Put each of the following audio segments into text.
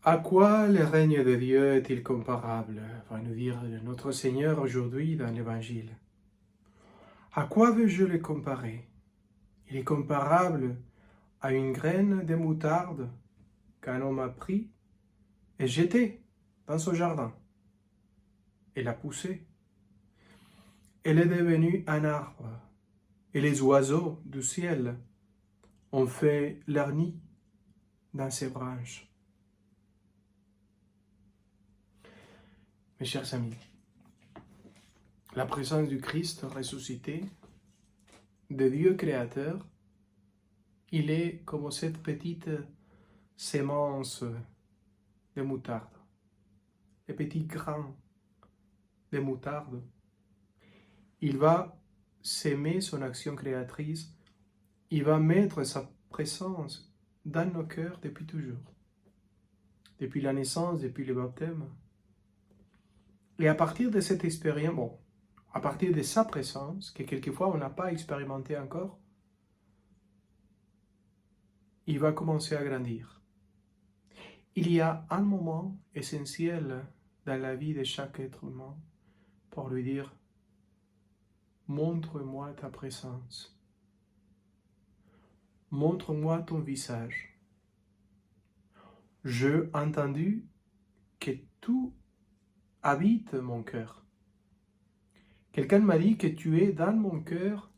À quoi le règne de Dieu est-il comparable? Va nous dire notre Seigneur aujourd'hui dans l'Évangile. À quoi veux-je le comparer? Il est comparable à une graine de moutarde qu'un homme a pris et jeté dans son jardin. Elle a poussé. Elle est devenue un arbre. Et les oiseaux du ciel ont fait leur nid dans ses branches. Mes chers amis, la présence du Christ ressuscité, de Dieu créateur, il est comme cette petite sémence de moutarde, les petits grains de moutarde. Il va s'aimer son action créatrice, il va mettre sa présence dans nos cœurs depuis toujours, depuis la naissance, depuis le baptême. Et à partir de cette expérience, à partir de sa présence, que quelquefois on n'a pas expérimenté encore, il va commencer à grandir. Il y a un moment essentiel dans la vie de chaque être humain pour lui dire « Montre-moi ta présence. Montre-moi ton visage. J'ai entendu que tout habite mon cœur. Quelqu'un m'a dit que tu es dans mon cœur,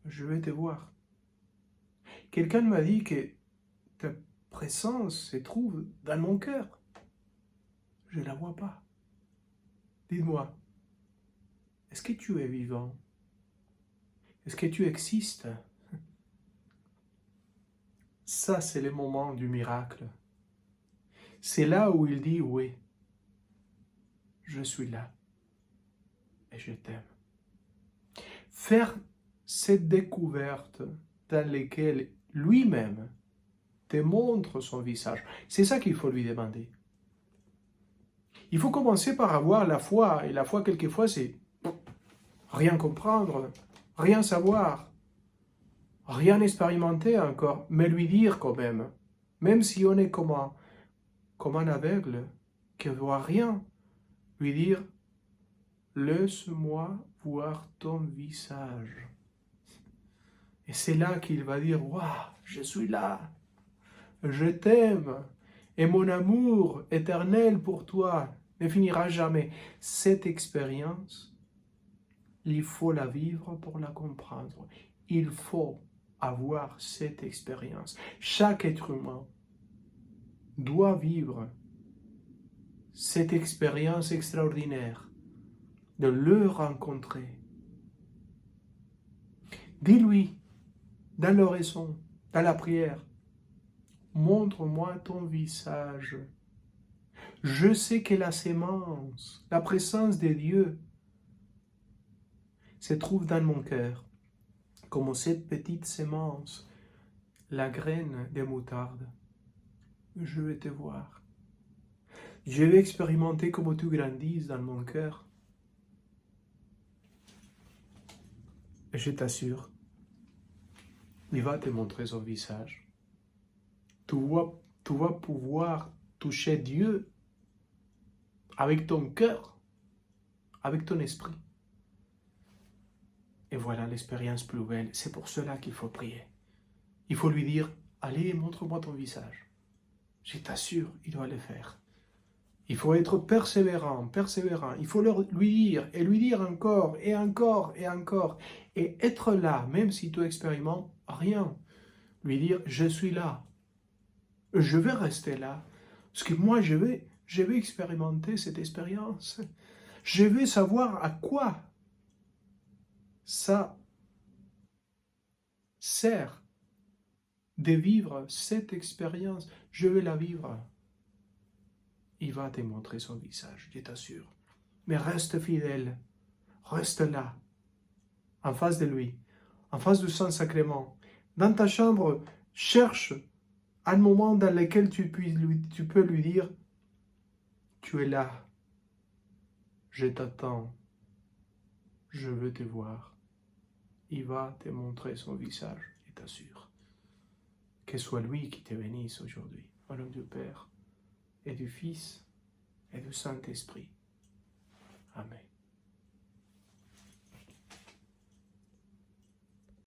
je vais te voir. Quelqu'un m'a dit que ta présence se trouve dans mon cœur. Je ne la vois pas. Dis-moi, est-ce que tu es vivant? Est-ce que tu existes? Ça, c'est le moment du miracle. C'est là où il dit, oui, je suis là et je t'aime. Faire cette découverte dans laquelle lui-même te montre son visage, c'est ça qu'il faut lui demander. Il faut commencer par avoir la foi, et la foi quelquefois c'est rien comprendre, rien savoir, rien expérimenter encore, mais lui dire quand même si on est comme un aveugle qui ne voit rien, lui dire « Laisse-moi voir ton visage ». Et c'est là qu'il va dire « Waouh, je suis là, je t'aime, et mon amour éternel pour toi ne finira jamais ». Cette expérience, il faut la vivre pour la comprendre. Il faut avoir cette expérience. Chaque être humain doit vivre cette expérience extraordinaire de le rencontrer. Dis-lui, dans l'oraison, dans la prière, montre-moi ton visage. Je sais que la sémence, la présence de Dieu se trouve dans mon cœur, comme cette petite sémence, la graine de moutarde. Je vais te voir. Je vais expérimenter comment tu grandis dans mon cœur. Et je t'assure, il va te montrer son visage. Tu vas pouvoir toucher Dieu avec ton cœur, avec ton esprit. Et voilà l'expérience plus belle. C'est pour cela qu'il faut prier. Il faut lui dire, allez, montre-moi ton visage. Je t'assure, il doit le faire. Il faut être persévérant. Il faut lui dire, et lui dire encore, et encore, et encore. Et être là, même si tu expérimentes rien. Lui dire, je suis là. Je vais rester là. Parce que moi, je vais expérimenter cette expérience. Je vais savoir à quoi ça sert de vivre cette expérience. Je vais la vivre. Il va te montrer son visage, je t'assure. Mais reste fidèle, reste là, en face de lui, en face du Saint-Sacrement. Dans ta chambre, cherche un moment dans lequel tu peux lui dire, tu es là, je t'attends, je veux te voir. Il va te montrer son visage, je t'assure. Que soit lui qui te bénisse aujourd'hui. Au nom du Père, et du Fils et du Saint-Esprit. Amen.